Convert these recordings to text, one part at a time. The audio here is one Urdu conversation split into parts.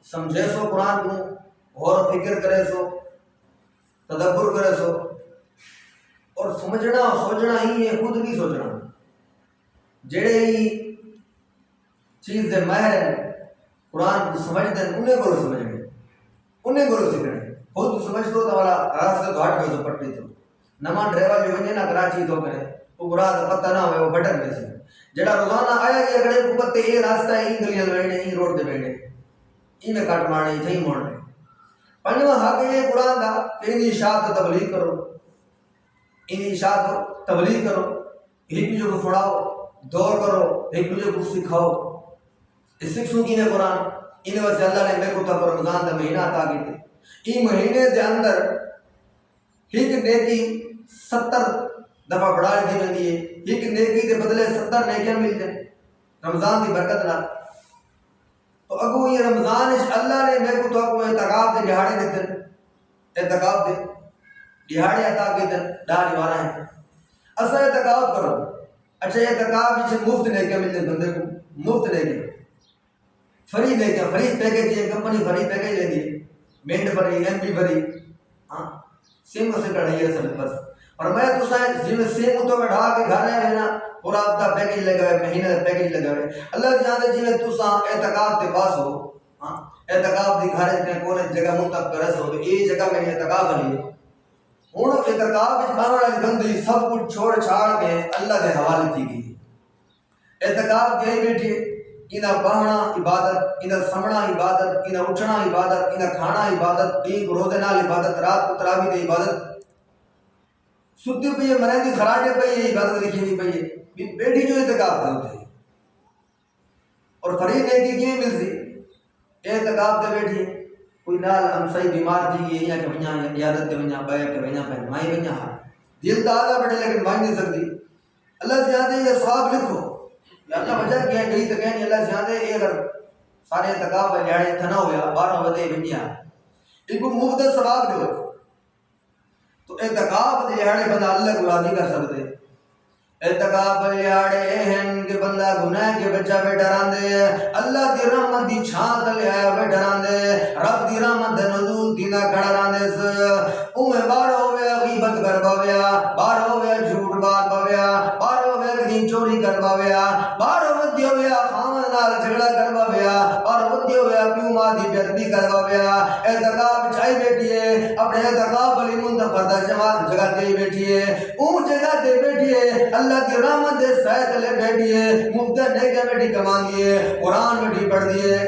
سمجھے سو قرآن کو غور و فکر کرے سو تدبر کرے سو اور سمجھنا سوچنا ہی ہے، خود نہیں سوچنا جڑے ہی چیز دے ماہر ہیں قرآن کو سمجھتے ہیں انہیں کو سمجھنے انہیں کو سیکھنے خود سمجھ تو والا راستے تو ہٹ گئے تو پٹی تو نما ڈرائیور جو ونجے نا کراچی تو کرے وہ گراہ کا پتہ نہ ہوئے وہ بٹن میں سے جڑا روزانہ آیا کہ اگڑے کو پتے یہ راستہ ہے یہ گلیاں بیٹھے یہ روڈ تے بیٹھے یہ میں کٹ مارنے تھے موڑنے پنجواں حق یہ قرآن دا کہ انہی اشاعت تبلیغ کرو انہی اشاعت تبلیغ کرو ایک دوسرے کو پڑھاؤ دور کرو ایک دوسرے کو سکھاؤ سکھوں کی نے قرآن انہیں واسطے اللہ نے میرے کو تک رمضان دا مہینہ عطا کیتے این مہینے دے اندر ایک نیکی 70 دفعہ بڑھا دی ویندی ہے ایک نیکی دے بدلے 70 نیکیاں ملتے ہیں رمضان دی برکت نال تو اگو یہ رمضان اللہ نے میرے کو تو اعتکاف دے دہاڑے دیتے ہیں اعتکاف دے دہاڑے عطا کیتے ہیں ڈاڑی والا ہے اصل اعتکاف کرو اچھا اعتکاف وچ مفت نیکیاں ملتے ہیں بندے کو مفت نیکیاں فری نیکیاں فری پیکج ہے کمپنی فری پیکج لیندی ہے minute free M P free ہاں سیم سے کڑھائی ہے سب بس اور میں تو سائیں جی میں سیم تو کڑھا کے گھر رہے رہنا پورا ہفتہ پیکج لگا ہے مہینہ پیکج لگا ہے اللہ جانتے جی میں تو سا اعتکاف کے پاس ہو ہاں اعتکاف دی گھر کے کونے جگہ منتخب کرس ہو یہ جگہ میری اعتکاف علی ہے ہن اعتکاف وچ آنے والی بندی سب کچھ چھوڑ چھاڑ کے اللہ کے حوالے تھی گئی اعتکاف گئی بیٹھی انہا بہنا عبادت انہا سمنا عبادت انہا اٹھنا عبادت انہا کھانا عبادت دین کو روزے نال عبادت رات کو تراویح دی عبادت ستی پئی ہے مرندی خراٹے پئی ہے عبادت لکھی دی پئی ہے بیٹھی جو اعتکاف کرتے ہیں اور فرید نیکی کیوں ملتی اعتکاف دے بیٹھی کوئی نال ہم صحیح بیمار تھی گئی یا کہ ونیا عیادت دے ونیا پایا کہ ونیا پہ مائی ونیا ہاں دل دادا بیٹھے لیکن مائی نہیں سکتی اللہ سے آتے یہ ثواب لکھو یا اللہ وجہ کیا گئی تو کہنی اللہ سے آتے یہ اگر سارے اعتکاف ہے جاڑے تھنا ہویا 12 بجے ونیا ان کو مفت ثواب دو تو اعتکاف دے جاڑے بندہ اللہ کو راضی کر سکتے اعتکاف دے جاڑے ہیں کہ بندہ گناہ کے بچہ پہ ڈران دے اللہ دی رحمت دی چھان تلے آیا پہ ڈران دے رب دی رحمت دے نزول دینا کھڑا ران دے اوہ بار ہویا غیبت کر باویا بار ہویا جھوٹ بات باویا بار ہویا کہیں چوری کر باویا بار ہویا خامد نال جھگڑا کر باویا بار ہویا پیو ماں دی بیعدبی کر باویا اعتکاف چاہی بیٹھی ہے اپنے اعتکاف علی منتفردہ جماعت جگہ دے بیٹھی ہے اون جگہ دے بیٹھی ہے اللہ کی رحمت دے سائے تلے بیٹھی ہے مفت نیکیاں بیٹھی کمان دی ہے قرآن بیٹھی پڑھ دی ہے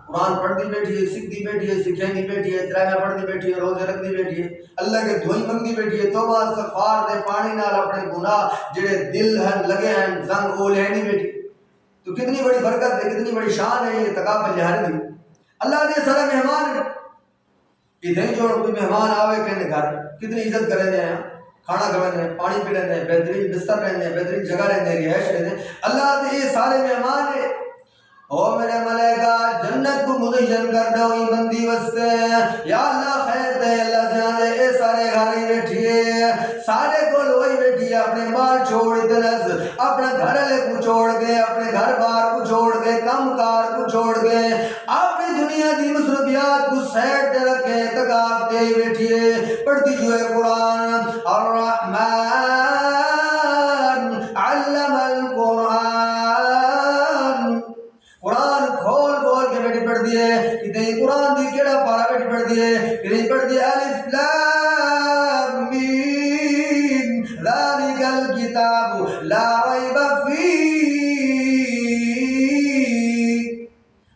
قرآن پڑھ دی بیٹھی ہے سکھ دی بیٹھی ہے سکھیں دی بیٹھی ہے تراویح پڑھ دی بیٹھی ہے روزے رکھ دی بیٹھی ہے اللہ کے دھوئی منگ دی بیٹھی ہے توبہ استغفار دے پانی نال اپنے گناہ جڑے دل ہیں لگے ہیں زنگ اول ہے نہیں بیٹھی تو کتنی بڑی برکت ہے کتنی بڑی شان ہے یہ اعتکاف الجہر دی اللہ نے سارا مہمان ادھر جو کوئی مہمان آوے کہنے گھر کتنی عزت کرے دے ہیں کھانا کھانے پانی پی لینے بہترین بستر رہنے بہترین جگہ رہنے رہائش رہنے اللہ دے یہ سارے مہمان ہیں او میرے ملائکہ جنت کو مزین کر دو ہی بندی وستے یا اللہ خیر دے اللہ جانے اے سارے گھر ہی بیٹھیے سارے کو لوئی بیٹھیے اپنے مال چھوڑ دنس اپنے گھر لے کو چھوڑ گئے اپنے گھر بار کو چھوڑ گئے کم کار کو چھوڑ گئے اپنی دنیا دی مصروفیات کو سیٹ دے رکھے اعتکاف دے بیٹھیے پڑھتی جو ہے قرآن الرحمن علم القرآن قرآن کھول کھول کے بیٹی پڑھ دیئے کتنی قرآن دی کیڑا پارا بیٹی پڑھ دیئے کتنی پڑھ دیئے الف لام میم ذالک الکتاب لا ریب فیہ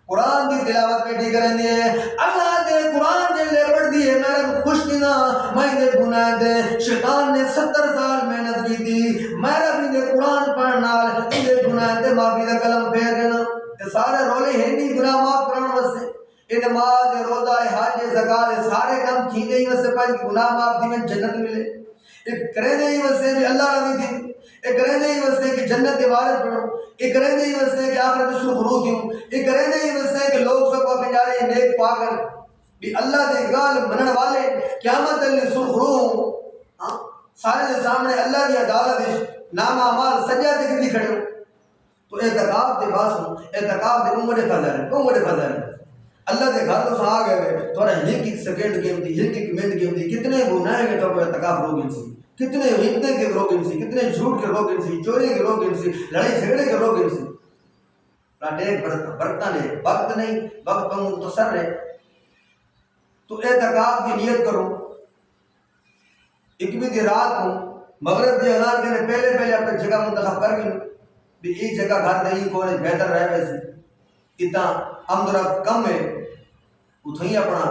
قرآن دی تلاوت بیٹی کریں دیئے اللہ دے قرآن جلے پڑھ دیئے میرے خوش دینا میں دے گناہ دے شیطان نے 70 سال محنت کی تھی میرا بھی دے قرآن پڑھنا دے گناہ دے معافی دا کلم پھیر دینا سارے رولے ہیں نہیں گناہ معاف کرنا واسطے یہ نماز روزہ حج زکات سارے کام کی گئی واسطے پاس گناہ معاف دی میں جنت ملے ایک کرے نہیں واسطے کہ اللہ راضی تھی ایک کرے نہیں واسطے کہ جنت کے وارث بنو ایک کرے نہیں واسطے کہ آخرت سرخرو کیوں ایک کرے نہیں واسطے کہ لوگ سب کو جارے نیک پا کر بھی اللہ دے گال منن والے قیامت علی سرخرو سارے دے سامنے اللہ کی عدالت نام اعمال سجا تے کدی کھڑے ہو تو اعتکاف دے باس اعتکاف دے عمر فضل ہے اللہ کے گھر تو آ گئے تھوڑا ایک سیکنڈ گیم تھی ایک منٹ گیم تھی کتنے گناہ ہیں تو اعتکاف روگن سی کتنے غیبتیں کے روگن سی کتنے جھوٹ کے روگن سی چوری کے روگن سی لڑائی جھگڑے کے روگن سی برتن ہے وقت نہیں وقت پر مختصر ہے تو اعتکاف کی نیت کرو 21 کی رات کو مغرب کی اذان کرنے پہلے اپنے جگہ منتخب کر گئے بھی ایک جگہ گھر نہیں کوئی بہتر رہے ویسے اتنا امدرت کم ہے اتھیں اپنا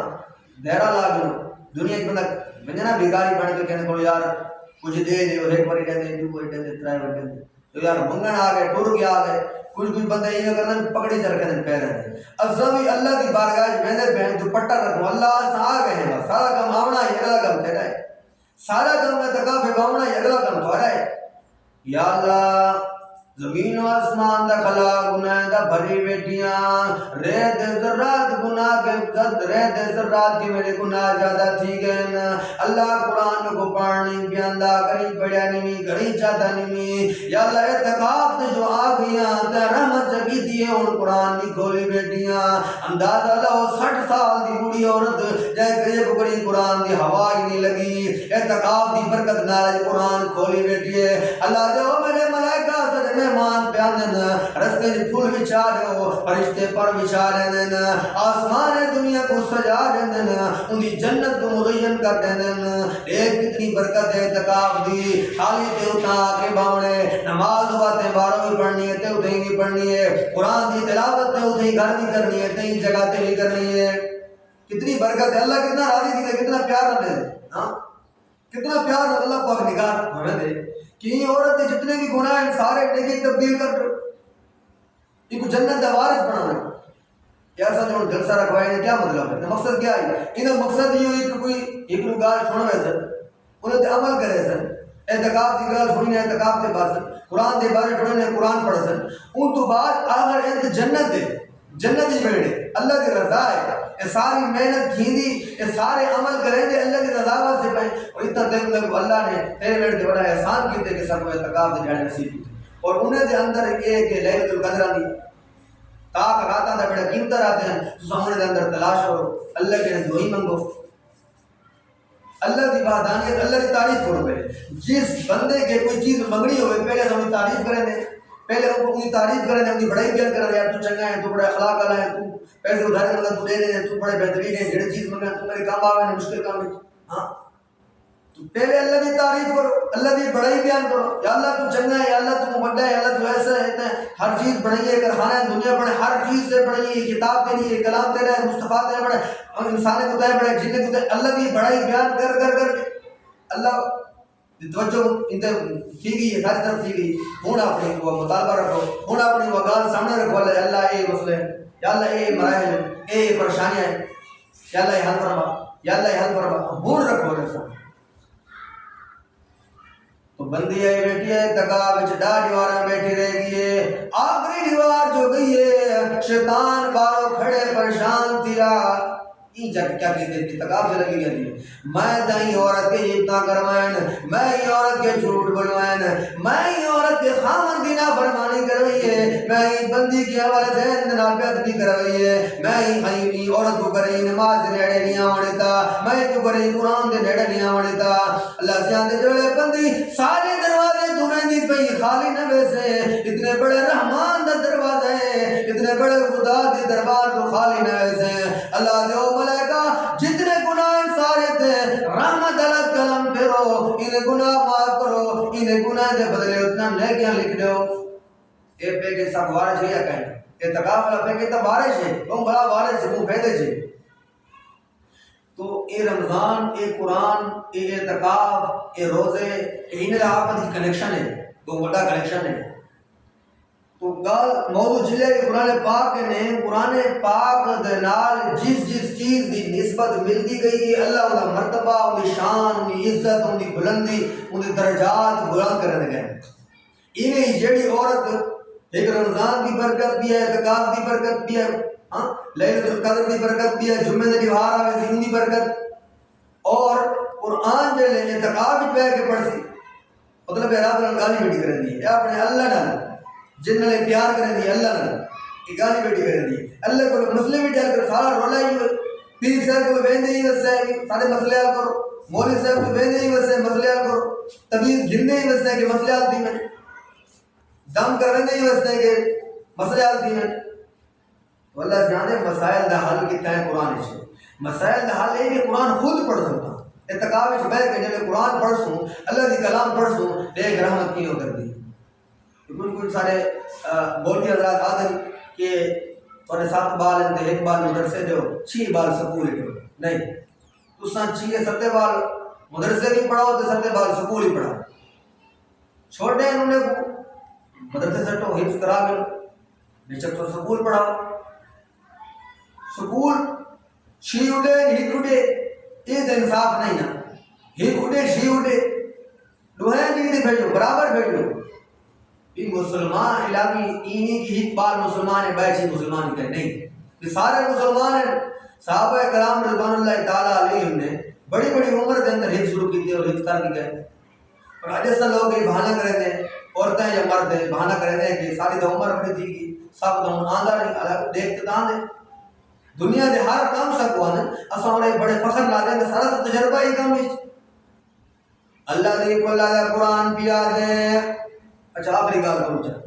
دہرا لا گئے دنیا کی بندہ بنجنا بھیکاری بن کے کہنے کو یار کچھ دے دے اور ایک باری دے دو باری دے ترائی باری دے تو یار منگن آ گئے ٹور کے آ گئے کچھ بندے یہ کرنا پکڑی چل کے پہ رہے ہیں اب سبھی اللہ کی بارگاہ میں بہن دوپٹہ رکھو اللہ سے آ گئے ہیں سارا کام آونا ہے اگلا کام تیرا ہے سارا کام میں تکا پہ باؤنا ہے اگلا کام تمہارا ہے یا اللہ زمین و آسمان دا خلا گناہ دا بھری بیٹیاں ریت ذرات گناہ کے زد ریت ذرات کی میرے گناہ زیادہ تھی گئے اللہ قرآن کو پڑھنی بیاندہ کہیں پڑھیا نہیں کہیں چاہتا نہیں یا اللہ اعتقاف سے جو آ گیا تے رحمت جگی دیئے ان قرآن کی کھولی بیٹیاں اندازہ لو 60 سال دی بوڑھی عورت جائے کہ یہ بکری قرآن دی ہوا ہی نہیں لگی اعتقاف دی برکت نال قرآن کھولی بیٹی ہے اللہ دے او میرے ملائکہ سے مہمان پیاندن رستے جی پھول بچھا دو فرشتے پر بچھا دین آسمان دنیا کو سجا دین ان دی جنت کو مزین کر دین ایک کتنی برکت ہے اعتکاف دی خالی تے اٹھا کے باونے نماز باتیں باروں بھی پڑھنی ہے تے اٹھیں بھی پڑھنی ہے قرآن دی تلاوت تے اٹھیں گھر بھی کرنی ہے تے جگہ تے بھی کرنی ہے کتنی برکت ہے اللہ کتنا راضی تھی کتنا پیار رہے ہاں کتنا پیار اللہ پاک نگاہ ہمیں دے کہ یہ عورت جتنے بھی گناہ ہیں سارے نیکی تبدیل کر دو یہ کو جنت کا وارث بنانا کیا سا جو جلسہ رکھوائے نے کیا مطلب ہے مقصد کیا ہے انہیں مقصد یہ ہوئی کہ کوئی ایک گال چھوڑا ہے سر انہیں تے عمل کرے سر اعتقاف کی گال چھوڑی نے اعتقاف کے بعد سر قرآن دے بارے چھوڑے نے قرآن پڑھ سر ان تو بعد آخر انت جنت دے جنت ہی بیڑے اللہ کی رضا ہے یہ ساری محنت کھیندی یہ سارے عمل کریں دے اللہ کی رضا سے پائیں اور اتنا تک لگو اللہ نے تیرے بیڑ کے بڑا احسان کیتے کہ سب کو اعتقاف سے جانے نصیب کیتے اور انہیں دے اندر ایک لیلۃ القدر دی تاک راتاں دا بڑا قیمت آتے ہیں تو سامنے دے اندر تلاش کرو اللہ کے دعائی منگو اللہ کی وحدانیت اللہ کی تعریف کرو پہلے جس بندے کے کوئی چیز منگنی ہوئے پہلے ہم تعریف کریں دے پہلے ان کو تعریف کریں ان کی بڑائی بیان کریں یار تو چنگا ہے تو بڑا اخلاق والا ہے تو پیسے ادھارے مطلب تو دے رہے ہیں تو بڑے بہترین ہے جڑی چیز منگا تو میرے کام آوے مشکل کام نہیں ہاں تو پہلے اللہ کی تعریف کرو اللہ کی بڑائی بیان کرو یا اللہ تو چنگا ہے یا اللہ تو بڑا ہے یا اللہ تو ایسا ہے ہر چیز بڑھائی ہے کارخانہ ہے دنیا بڑھے ہر چیز سے بڑھائی ہے کتاب دینی ہے کلام دینا ہے مصطفیٰ دینا بڑھے اور انسان کو دے بڑھے جن کو دے اللہ کی بڑائی بیان کر کر کر اللہ توجہ انتے تھی گئی ہے ساری طرف تھی گئی ہوں اپنی وہ مطالبہ رکھو ہوں اپنی وہ گال سامنے رکھو اللہ اے مسئلے یا اللہ اے مراحل اے پریشانیاں ہیں یا اللہ یہ حل فرما یا اللہ یہ حل فرما ہوں رکھو ایسا تو بندی ہے بیٹی ہے تکا بچ ڈا دیوار بیٹھی رہ گئی ہے آخری دیوار جو گئی ہے شیطان بارو کھڑے پریشان تھیا این جا کیا کہتے ہیں تکاب سے لگی گئی ہے میں دائیں عورت کے ابتا کروائن میں ہی عورت کے جھوٹ بلوائن میں ہی عورت کے خامن کی نافرمانی کروئی ہے میں ہی بندی کی والدین نافیت بھی کروئی ہے میں ہی خیمی عورت کو کریں نماز نیڑے نہیں آوڑتا میں کو کریں قرآن دے نیڑے نہیں آوڑتا اللہ سے آندے جوڑے بندی سارے دروازے تمہیں دی پئی خالی نہ ویسے اتنے بڑے رحمان دا دروازے اتنے بڑے خدا دی دربار تو خالی نہ ویسے اللہ دے ملائکہ جتنے گناہ سارے تھے رحمت اللہ کلم پھرو انہیں گناہ معاف کرو انہیں گناہ دے بدلے اتنا نیکیاں لکھ دو اے پہ کے سب وارش ہے یا کہیں اعتقاف والا پہ کے تب وارش ہے تم بڑا وارش ہے تم پھیدے چھے تو اے رمضان اے قرآن اے اعتقاف اے روزے انہیں آپت کی کنیکشن ہے تو بڑا کنیکشن ہے تو گال موضوع جلے قرآن پاک نے قرآن پاک دنال جس چیز دی نسبت ملتی گئی ہے اللہ انہا مرتبہ انہی شان انہی عزت انہی بلندی انہی درجات بلند کرنے گئے انہیں جیڑی عورت ایک رمضان کی برکت بھی ہے اعتقاف کی برکت بھی ہے لیلۃ القدر کی برکت بھی ہے جمعہ دی بہار آوے زین دی برکت اور قرآن جلے اعتقاف بھی پہ کے پڑھ سی مطلب ہے رات گالی بیٹی کریں دی اپنے اللہ ڈال جن نے پیار کریں دی اللہ نے یہ گالی بیٹی کریں دی اللہ کو مسئلے بھی ٹھہر کر سارا رولا ہی ہوئے پیر صاحب کو ویندے ہی وسے سارے مسئلے حل کرو مولوی صاحب کو ویندے ہی وسے مسئلے حل کرو تبیز گھننے ہی وسے کہ مسئلے حل تھی میں دم کرنے ہی وسے کہ مسئلے حل تھی میں تو اللہ جانے مسائل دا حل کتا ہے قرآن سے مسائل دا حل ہے کہ قرآن خود پڑھ سکتا اتقاب وچ بیٹھ کے جب قرآن پڑھ سوں اللہ دی کلام پڑھ سوں دیکھ رحمت کیوں کر دی کچھ سارے بولتی حضرات آدم کہ تھوڑے 7 بال ہیں 1 بال مدرسے دو 6 بال سکول دو نہیں تساں 6 بال مدرسے بھی پڑھاؤ تو 7 بال سکول ہی پڑھاؤ چھوٹے انہوں نے مدرسے سٹو حفظ کرا گئے بے شک تو سکول پڑھاؤ سکول 6 اڈے ہی اڈے یہ تو انصاف نہیں نا ہی اڈے 6 اڈے دوہیں جی بھیجو برابر بھیجو یہ مسلمان علاقی اینی کی ایک بال مسلمان ہے بیچی مسلمان کہتے نہیں یہ سارے مسلمان ہیں صحابہ کرام رضوان اللہ تعالیٰ علیہم نے بڑی بڑی عمر کے اندر حفظ شروع کی تھی اور حفظ کر کے گئے اور آج ایسا لوگ یہ بہانہ کریں دیں عورتیں یا مرد ہیں بہانہ کریں دیں کہ ساری تو عمر بڑی تھی گی سب تو آندھا نہیں الگ دیکھتے دان دیں دنیا دے ہر کام سب کو آنے اصلا ہمارے بڑے فخر لا دیں کہ سارا تو تجربہ ہی کام ہے اللہ دی کو اللہ کا قرآن پیا دیں اچھا آخری گال کروں چاہتا